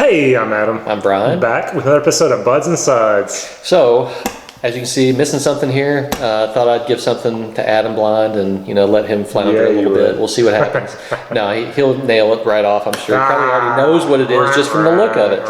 Hey, I'm Adam. I'm Bryan. Back with another episode of Buds and Suds. So, as you can see, missing something here. Thought I'd give something to Adam blind and, let him flounder a little bit. We'll see what happens. No, he'll nail it right off, I'm sure. He probably already knows what it is just from the look of it.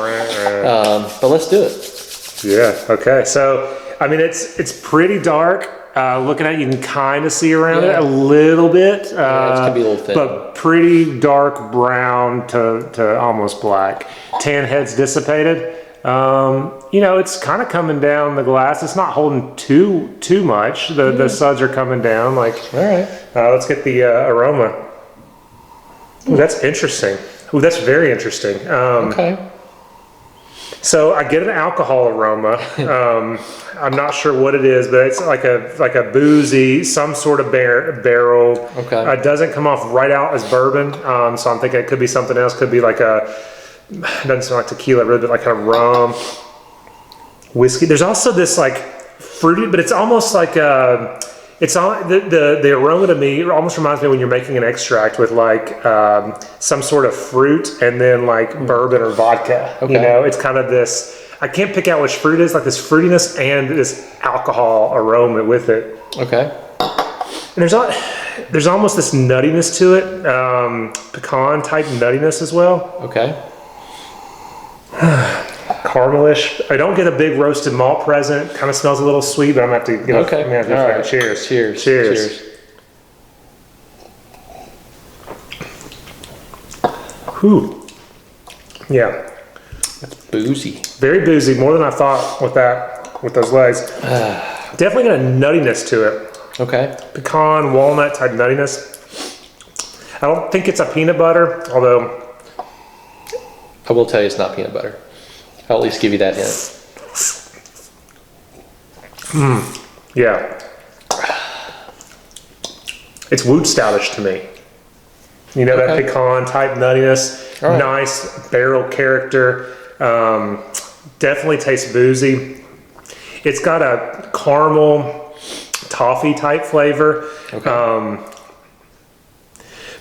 But let's do it. Yeah, okay. So, I mean, it's pretty dark. Looking at it, you can kind of see around it a little bit. It's going to be a little thin. But pretty dark brown to almost black. Tan head's dissipated. It's kind of coming down the glass. It's not holding too much. The suds are coming down. All right. Let's get the aroma. Ooh, that's interesting. Ooh, that's very interesting. Okay. So I get an alcohol aroma. I'm not sure what it is, but it's like a boozy, some sort of barrel. Okay. It doesn't come off right out as bourbon. So I'm thinking it could be something else. Could be it doesn't smell like tequila, really, but like kind of rum, whiskey. There's also this like fruity, but it's almost like the aroma to me almost reminds me when you're making an extract with some sort of fruit and then bourbon or vodka. Okay. It's kind of this. I can't pick out which fruit it is, like this fruitiness and this alcohol aroma with it. Okay. And there's almost this nuttiness to it, pecan type nuttiness as well. Okay. Caramelish. I don't get a big roasted malt present. Kind of smells a little sweet, but I'm gonna have to get Okay. All right. Cheers. Cheers. Whew. Yeah. That's boozy. Very boozy. More than I thought with those legs. Definitely got a nuttiness to it. Okay. Pecan, walnut type nuttiness. I don't think it's a peanut butter, although I will tell you it's not peanut butter. I'll at least give you that hint. Yeah. It's wood stoutish to me. That pecan type nuttiness, right. Nice barrel character. Definitely tastes boozy. It's got a caramel toffee type flavor. Okay.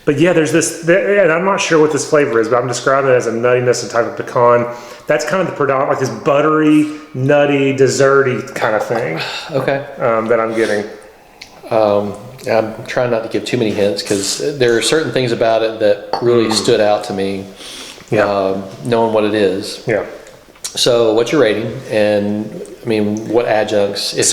But yeah, there's this, and I'm not sure what this flavor is, but I'm describing it as a nuttiness and type of pecan. That's kind of the predominant, like this buttery, nutty, desserty kind of thing. Okay. That I'm getting. I'm trying not to give too many hints because there are certain things about it that really stood out to me. Yeah. Knowing what it is. Yeah. So, what's your rating? And what adjuncts? It's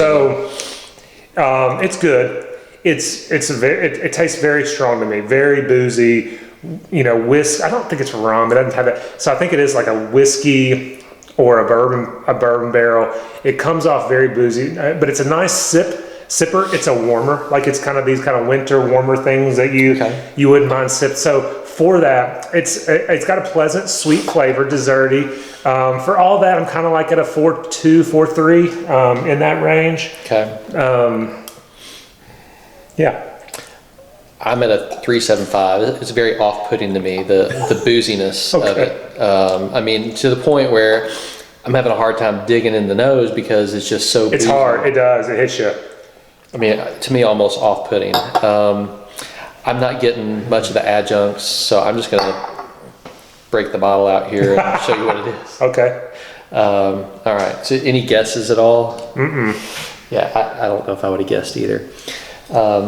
good. It tastes very strong to me. Very boozy. Whisk. I don't think it's rum. It doesn't have that. So I think it is like a whiskey or a bourbon barrel. It comes off very boozy, but it's a nice sipper. It's a warmer. It's kind of these kind of winter warmer things that you wouldn't mind sip. So for that, it's got a pleasant sweet flavor, desserty. For all that, I'm kind of like at a 4.2, 4.3 in that range. Okay. Yeah. I'm at a 3.75. It's very off-putting to me, the booziness of it. To the point where I'm having a hard time digging in the nose because it's just so boozy. It's hard. It does. It hits you. To me, almost off-putting. I'm not getting much of the adjuncts, so I'm just going to break the bottle out here and show you what it is. Okay. All right. So any guesses at all? Mm-mm. Yeah, I don't know if I would have guessed either.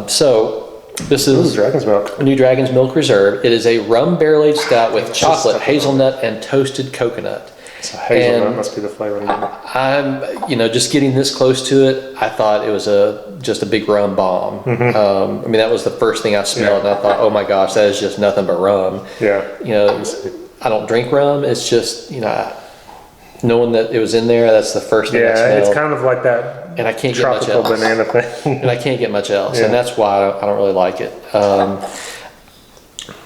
So this is Dragon's Milk. New Dragon's Milk Reserve. It is a rum barrel-aged stout with chocolate, hazelnut, and toasted coconut. So hazelnut must be the flavor. I'm, just getting this close to it, I thought it was just a big rum bomb. Mm-hmm. That was the first thing I smelled, and I thought, oh my gosh, that is just nothing but rum. Yeah. I don't drink rum. It's just, knowing that it was in there, that's the first thing I smelled. Yeah, it's kind of like that. And I can't get much else. Tropical banana thing. And I can't get much else, and that's why I don't really like it.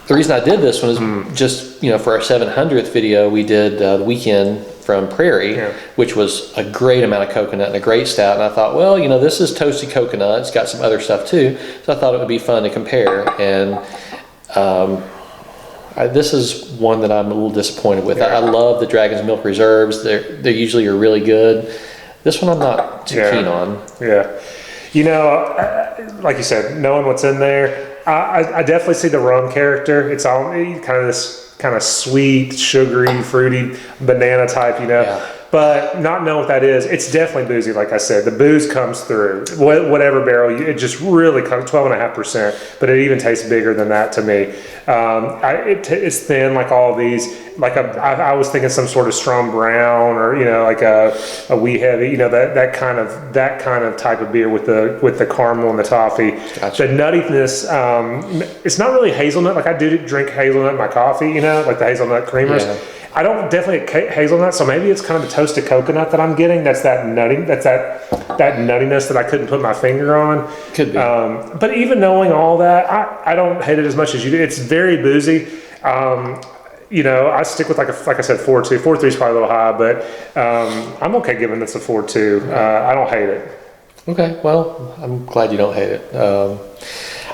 The reason I did this one is just, for our 700th video, we did the weekend from Prairie, which was a great amount of coconut and a great stout. And I thought, well, this is toasted coconut. It's got some other stuff too. So I thought it would be fun to compare. And this is one that I'm a little disappointed with. I love the Dragon's Milk Reserves. They usually are really good. This one I'm not too keen on. Yeah. Like you said, knowing what's in there, I definitely see the rum character. It's all kind of this kind of sweet, sugary, fruity, banana type, Yeah. But not knowing what that is, it's definitely boozy. Like I said, the booze comes through. Whatever barrel, it just really comes 12.5%. But it even tastes bigger than that to me. It's thin, like all of these. Like I was thinking some sort of strong brown, or like a wee heavy. That kind of type of beer with the caramel and the toffee. Gotcha. The nuttiness. It's not really hazelnut. Like I do drink hazelnut in my coffee. Like the hazelnut creamers. Yeah. I don't definitely get hazelnut, so maybe it's kind of the toasted coconut that I'm getting. That's that nuttiness that I couldn't put my finger on. Could be. But even knowing all that, I don't hate it as much as you do. It's very boozy. I stick with like I said, 4.2. 4.3 is probably a little high, but I'm okay giving this a 4.2. I don't hate it. Okay, well, I'm glad you don't hate it.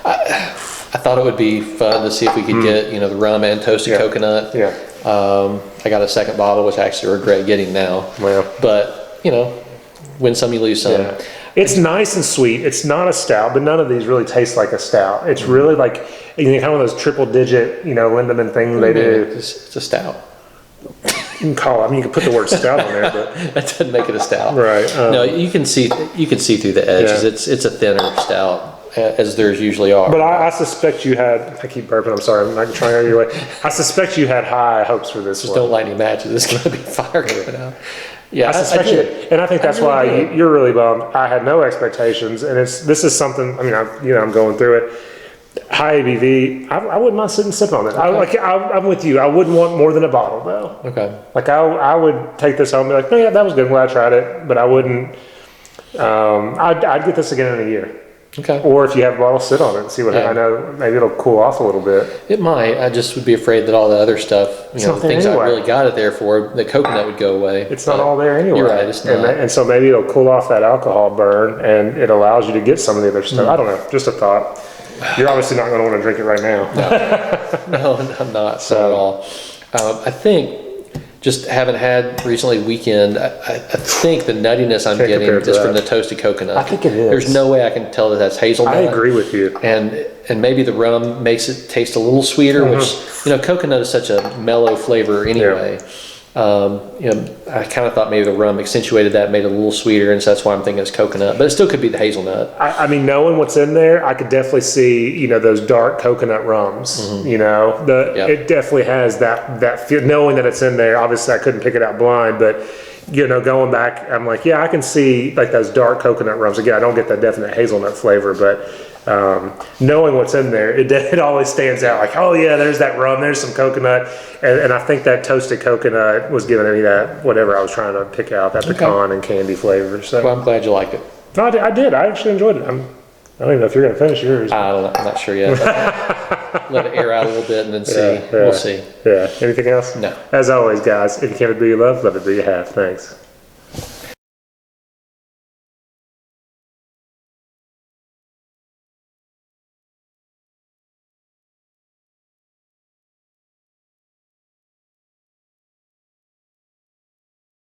I thought it would be fun to see if we could get the rum and toasted coconut. Yeah. I got a second bottle, which I actually regret getting now. Well, but win some, you lose some. Yeah. It's nice and sweet. It's not a stout, but none of these really taste like a stout. It's really like kind of those triple digit, Lindemann thing they do. It's a stout. You can call it. I mean, you can put the word stout on there, but That doesn't make it a stout. Right. No, you can see through the edges. Yeah. It's a thinner stout, as theirs usually are. But I suspect you had. I keep burping. I'm sorry. I'm not trying to argue your way. I suspect you had high hopes for this. Just don't light any matches. It's going to be fire coming out. Yeah, I suspect you, and I think that's why you're really bummed. I had no expectations, and this is something. I mean, I'm going through it. High ABV. I wouldn't mind sitting and sipping on it. Okay. I'm with you. I wouldn't want more than a bottle though. Okay. Like I would take this home and be like, oh yeah, that was good. I'm glad I tried it, but I wouldn't. I'd get this again in a year. Okay. Or if you have a bottle, sit on it and see what. I know maybe it'll cool off a little bit. It might. I just would be afraid that all the other stuff, the things I really got it there for, the coconut would go away. It's not all there anyway. You're right. It's not. And so maybe it'll cool off that alcohol burn, and it allows you to get some of the other stuff. I don't know. Just a thought. You're obviously not going to want to drink it right now. No, I'm not. Not at all. I think just having had recently weekend, I think the nuttiness I'm getting is from the toasted coconut. I think it is. There's no way I can tell that that's hazelnut. I agree with you. And maybe the rum makes it taste a little sweeter, which coconut is such a mellow flavor anyway. I kind of thought maybe the rum accentuated that, made it a little sweeter, and so that's why I'm thinking it's coconut. But it still could be the hazelnut. I mean, knowing what's in there, I could definitely see those dark coconut rums. It definitely has that feel. Knowing that it's in there, obviously I couldn't pick it out blind, but going back, I'm like, yeah, I can see like those dark coconut rums. Again, I don't get that definite hazelnut flavor, but knowing what's in there, it always stands out. Like, oh yeah, there's that rum, there's some coconut, and I think that toasted coconut was giving me that whatever I was trying to pick out, that pecan and candy flavor. So Well, I'm glad you liked it. no, I did. I actually enjoyed it. I don't even know if you're going to finish yours. I don't know. I'm not sure yet. Let it air out a little bit and then see. Yeah. We'll see. Yeah. Anything else? No. As always, guys, if you can't do you love it do you have. Thanks.